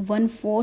1/4